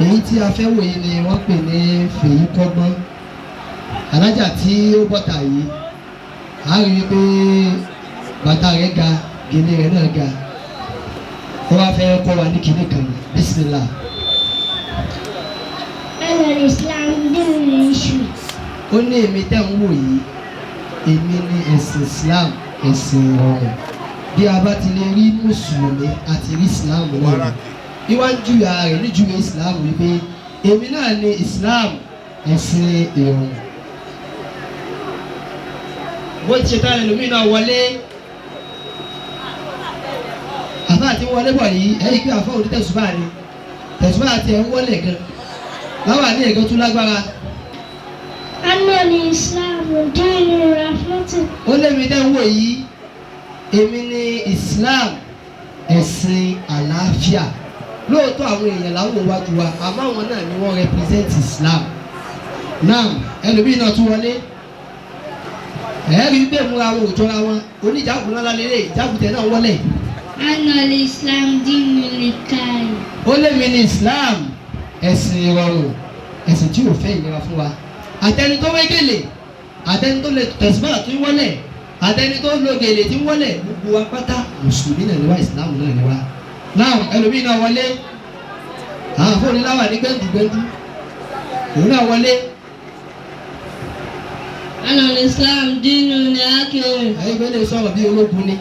èyí tí a fẹ́ wò yìí ni wọ́n pè ní fèyí kọ́gbọ́n. Alájà tí ó bọ́ta yìí a rí i pé bàtà rẹ̀ ga gèlè rẹ̀ náà ga. Ó wá fẹ́ kọ́ wa ní kinní kan. Bísímìlà. Islam dínú iṣu. Ó ní èmi tẹ́ ń wò yìí, èmi ni ẹ̀sìn Islam, ẹ̀sìn ìrọ̀rùn. Bí a bá ti lè rí mùsùlùmí àti rí Islam náà, níwájú ara rẹ̀ níjúwe Islam wípé èmi náà ni Islam, ẹ̀sìn ìrọ̀rùn. Bó ti ṣe tán ẹlòmíì náà wọlé, àfa àti wọlé bọ̀ yìí, ẹ̀yìn pé àfa òní tẹ̀sùbá ni, tẹ̀sùbá àti ẹ̀ ń wọlé gan, láwa ní ẹ̀gán tún lágbára. Islam dínú rahmatu. Ó lémi dẹ́ ń wò yìí, èmi ni Islam, ẹ̀sìn àlàáfíà. Lóòótọ́ àwọn èèyàn láwọn wájú wa, àmọ́ àwọn náà ni wọ́n represent Islam. Náà ẹlòmíì náà tún wọlé, ẹ̀ẹ́rì gbé múra wọn òjọra wọn, oníjàgùn ńlá lélẹ̀, ìjàgùtẹ̀ náà wọlé. Islam dínú nìkan. Ó lémi ni Islam, ẹ̀sìn ìrọ̀rùn, ẹ̀sìn tí ò fẹ́ ìnira fún wa. Àtẹni tó wégele, àtẹni tó lè tẹ̀síbà tó ń wọlé, àtẹni tó lo gèlè tí ń wọlé, gbogbo wa pátá mùsùlùmí náà ni wá, Islam náà ni wá. Náà ẹlòmíì náà wọlé, àwọn afọ́ni láwà ní gbẹ́ndùgbẹ́ndù, òun náà wọlé. Islam dínú ní akéwì. Ẹ̀yin gbẹ́dẹ̀ sọ̀rọ̀ bí ológun ni.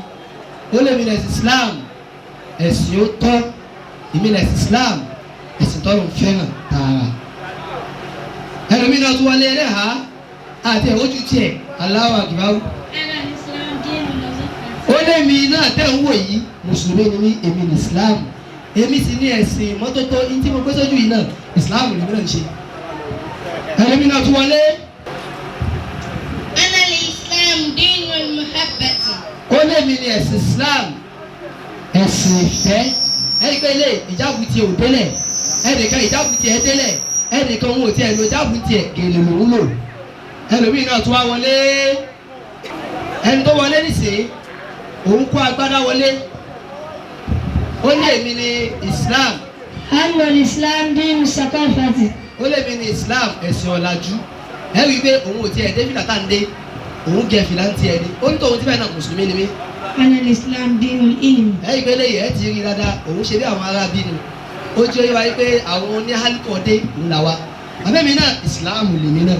Ó lè mi lẹ̀sìn Islam, ẹ̀sìn ó tọ́, èmi lẹ̀sìn Islam, ẹ̀sìn tọ́lọ̀ ń fẹ́ràn tààrà. Ẹlòmíì náà tún wọlé ẹlẹ́hà àti ẹ̀wọ́jú tiẹ̀, Allahu Akbar. Islam dínú lọ́sọ̀kọ̀. Ó lé mi náà tẹ̀ ń wò yìí, mùsùlùmí ni mí, èmi ní Islam, èmi sì ní ẹ̀sìn mọ́tótó, ní tí mo gbé sójú yìí náà, Islam ni mi náà ń ṣe. Ẹlòmíì náà tún wọlé. Islam dínú muhabbati. Ó lé mi ní ẹ̀sìn Islam, ẹ̀sìn ìfẹ́. Ẹni pé ilé ìjáàbù tiẹ̀ ò délẹ̀, ẹnìkan ìjáàbù tiẹ̀ délẹ̀, ẹnìkan òun ò tiẹ̀ lo ìjáàbù tiẹ̀ gèlè lòún lò. Ẹlòmíì náà tún wá wọlé. Ẹni tó wọlé nìsín, òun kó agbádá wọlé. Ó ní èmi ní Islam. Islam dínú sakafati. Ó lé mi ní Islam, ẹ̀sìn ọ̀làjú. Ẹ rí i pé òun ò tiẹ̀ dé fìlà tá à ń dé, òun gẹ fìlà ń tiẹ̀ ni. Ó ní tòun tí bẹ́ẹ̀ náà mùsùlùmí ni mí. Islam dínú ilmi. Ẹ rí i pé léyìí ẹ ti rí dáadáa, òun ṣe bí àwọn ará bí ni. Ó jẹ́ wáyé pé àwọn oníhálíkọ̀ọ́dé ńlá wa. Àbẹ́mi náà Islam lèmi náà.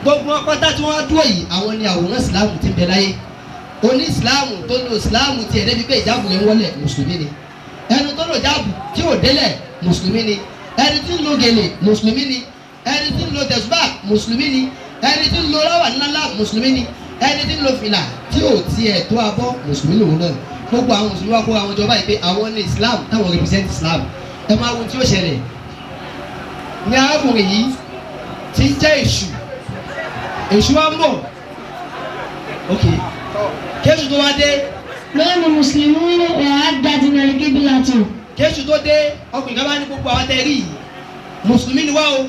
Gbogbo ọpátá tí wọ́n dúró yìí, àwọn ni àwòrán Islam ti ń bẹ láyé. Oní Islam tó lo Islam tiẹ̀ débi pé ìjáàbù rẹ̀ ń wọlé, mùsùlùmí ni. Ẹni tó lo ìjáàbù tí ò délẹ̀, mùsùlùmí ni. Ẹni tí ń lo gèlè, mùsùlùmí ni. Ẹni tí ń lo tẹ̀sùbà, mùsùlùmí ni. Ẹni tí ń lo ráwà ńláńlá, mùsùlùmí ni. Ẹni tí ń lo fìlà tí ò tiẹ̀ tó abọ́, mùsùlùmí lòun náà. Gbogbo àwọn mùsùlùmí wá kó àwọn ìjọba yìí pé àwọn ní Islam, táwọn represent Islam. Ẹ máa wo tí ó ṣẹlẹ̀. Ní arákùnrin yìí tí ń jẹ́ èṣù, èṣù wa ń bọ̀. Ok, kéṣù tó wá dé. Lọ́nà mùsùlùmí àdájú náà kíbílà tó. Kéṣù tó dé, ọkùnrin kan bá ní gbogbo àwọn tẹ́rí yìí. Mùsùlùmí ni wá o.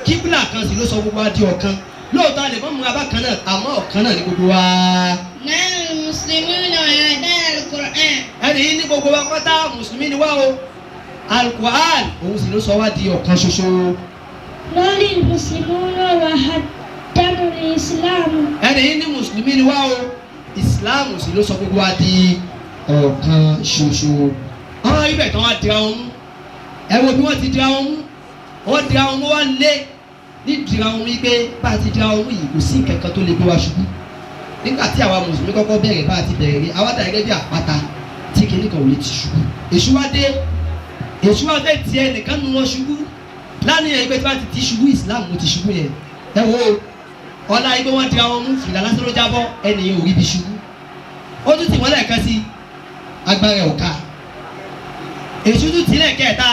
Kíbílà kan sì ló sọ gbogbo wa di ọ̀kan. Lóòótọ́ a lè mọ́ múra bákan náà, àmọ́ ọ̀kan náà ni gbogbo wa. Náà mùsùlùmí náà àdá al-Qur'an. Ẹni yìí ní gbogbo wa pátá mùsùlùmí ni wá o. Al-Qur'an òun sì ló sọ wá di ọ̀kan ṣoṣo. Lórí mùsùlùmí náà wà á dánú ní Islam. Ẹni yìí ní mùsùlùmí ni wá o. Islam sì ló sọ gbogbo wa di ọ̀kan ṣoṣo. Àwọn ibẹ̀ tán wá dira wọn mú. Ẹ wo bí wọ́n ti dira wọn mú. Wọ́n dira wọn mú wá lé. Ní dira wọn mú yìí pé bá a ti dira wọn mú yìí kò sí kankan tó lè gbé wa ṣubú. Nígbà tí àwa mùsùlùmí kọ́kọ́ bẹ̀rẹ̀ bá a ti bẹ̀rẹ̀ rí, àwa dà gẹ́gẹ́ bí àpáta tí kìíní kan ò lè ti ṣubú. Èṣù wá dé. Èṣù wá fẹ́ tiẹ̀ nìkan nu wọn ṣubú. Lánìyàn yìí pé tí wọ́n ti ṣubú Islam mo ti ṣubú yẹn. Ẹ wo ọ̀la yìí pé wọ́n dira wọn mú fìlà lásán ló jábọ́ ẹnìyẹn ò rí bí ṣubú. Ó tún tì wọ́n lẹ́ẹ̀kan sí agbára ọ̀ka. Èṣù tún tì lẹ́ẹ̀kẹta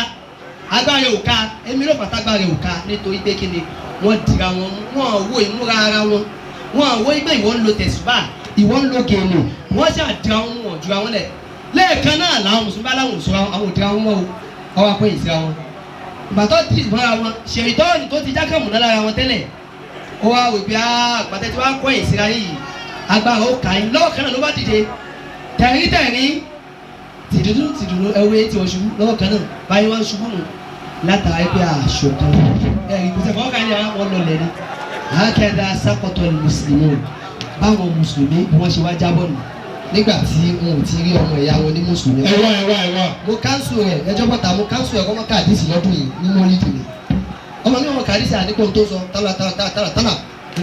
agbára ọ̀ka. Èmi ló fàtà agbára ọ̀ka nítorí pé kí ni wọ́n dira wọn mú. Wọ́n wo ìmúra ara wọn. Wọ́n wo ìgbẹ́ ìwọ ń lo tẹ̀sùbà, ìwọ ń lo gèlè. Wọ́n ṣe àdira wọn mú wọn jura wọn lẹ̀. Lẹ́ẹ̀kan náà làwọn mùsùlùmí bá láwọn òṣùwà àwọn òdira wọn mọ́ o. Ọwọ́ akọ́yìn síra wọn. Ìgbà tó ti ìmọ̀ra wọn, ṣèyítọ́ọ̀nù tó ti jákàmù náà lára wọn tẹ́lẹ̀. Ó wá wò pé àgbàtẹ́ tí wọ́n á kọ́yìn síra yìí. Agbára ó kà í lọ́wọ́ kan náà ló bá dìde. Tẹ̀rín tìdúdú ẹwé tí wọ́n ṣubú lọ́wọ́ kan náà báyìí wọ́n ṣubú nù. látara ẹgbẹ́ àṣọkan ẹ̀rí kò tẹ̀ fọwọ́ kan ní àwọn lọ lẹ́ni àákẹ́dá sákọ̀tọ̀ mùsùlùmí báwọn mùsùlùmí bí wọ́n ṣe wá jábọ̀ nù nígbà tí wọn ò ti rí ọmọ ìyá wọn ní mùsùlùmí. ẹ wá. mo káńsù rẹ̀ ẹjọ́ pọ̀tà mo káńsù rẹ̀ kọ́ mọ́ káàdìsì lọ́dún yìí ní mọ́lídìí ni ọmọ mi wọn káàdìsì àdínkù tó sọ tálà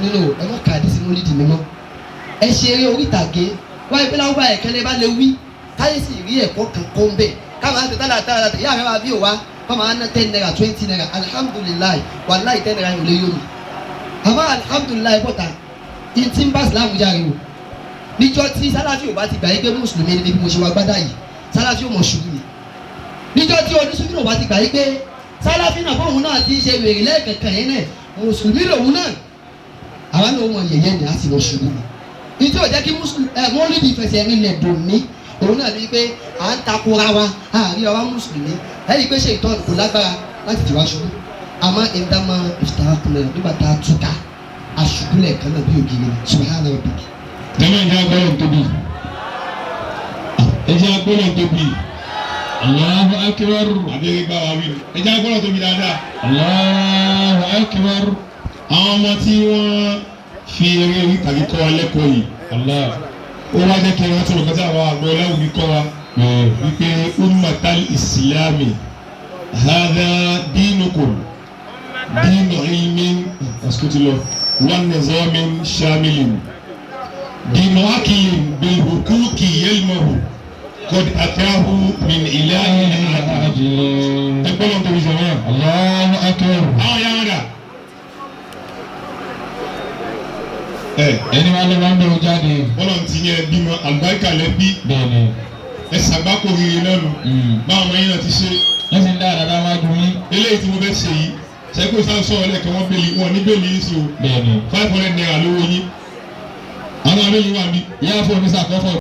nínú ẹ mọ́ káàdìsì mọ́lídìí mi mọ́ ẹ ṣe eré orí ìtàgé wáyé pé láwọn bá ẹ̀kẹ́lẹ́ bá lè wí káyé sì rí ẹ̀kọ́ kan kó ń bẹ̀ káwọn àti tálà ìyá rẹ̀ wá bí òwa fọmọ àná 10 naira 20 naira alihamudulilayi wàláyé 10 naira yóò lé yóò mi àmọ́ alihamudulilayi bọ̀tà ìtì ń bá sìlámù járe o níjọ́ tí sálàfí ò bá ti gbà yí pé mùsùlùmí ni bí mo ṣe wá gbádà yìí sálàfí ò mọ̀ ṣubú ni níjọ́ tí oníṣubú náà bá ti gbà yí pé sálàfí náà fóun náà ti ṣe wèrè lẹ́ẹ̀kẹ̀kẹ̀ yẹn náà mùsùlùmí lòun náà àwa náà mọ̀ yẹ̀yẹ́ ni a sì mọ̀ ṣubú ni ìtí ò jẹ́ kí mọ́lídì ìfẹsẹ̀ rinlẹ̀ dùn ní òun náà ní pé à ń takora wa àárín ọwá mùsùlùmí ẹ̀rí pé ṣe ìtọ́nù kò lágbára láti tìwá ṣubú àmọ́ ìdámọ̀ ìfìtàkùnlẹ̀ nígbà tá a túká aṣubúlẹ̀ kan náà bí ògiri subhana rabbik. jama ìjà gbọ́dọ̀ tóbi ìjà gbọ́dọ̀ tóbi Allahu akbar abẹ́rẹ́ bá wa wí ìjà gbọ́dọ̀ tóbi dáadáa Allahu akbar àwọn ọmọ tí wọ́n fi eré orí tàbí kọ́ wa lẹ́kọ̀ọ́ yìí Allah ó wá jẹ́ kí wọ́n tó lọ́kọ́ tí àwọn àgbọ̀ ọlọ́wùmí kọ́ wa wípé ummatal islami hadha dinukum dinu ilmin asukutilo wa nizamin shamilin dinu akilin bil hukuki yelmahu qad atahu min ilahin ajin ẹgbẹ́ wọn tóbi sọ wọn Allahu akbar àwọn yàrá dà. ẹni wàá lè máa ń bẹ̀rù jáde. Ọlọ́run ti yẹ bímọ àlùbáríkà lẹ́bí. bẹ́ẹ̀ni. ẹ ṣàgbákò rere lẹ́nu. báwọn ọmọ yín náà ti ṣe. ẹ sì ń dá àdáda wájú yín. eléyìí tí mo fẹ́ ṣe yìí ṣẹ́kù sáà sọ̀rọ̀ lẹ́ẹ̀kan wọ́n bẹ́ẹ̀lì wọn ní bẹ́ẹ̀lì yín sí o. bẹ́ẹ̀ni. 500 naira lówó yín. àwọn abẹ́yìn wà mí. yá fún oníṣàkọ́fọ̀.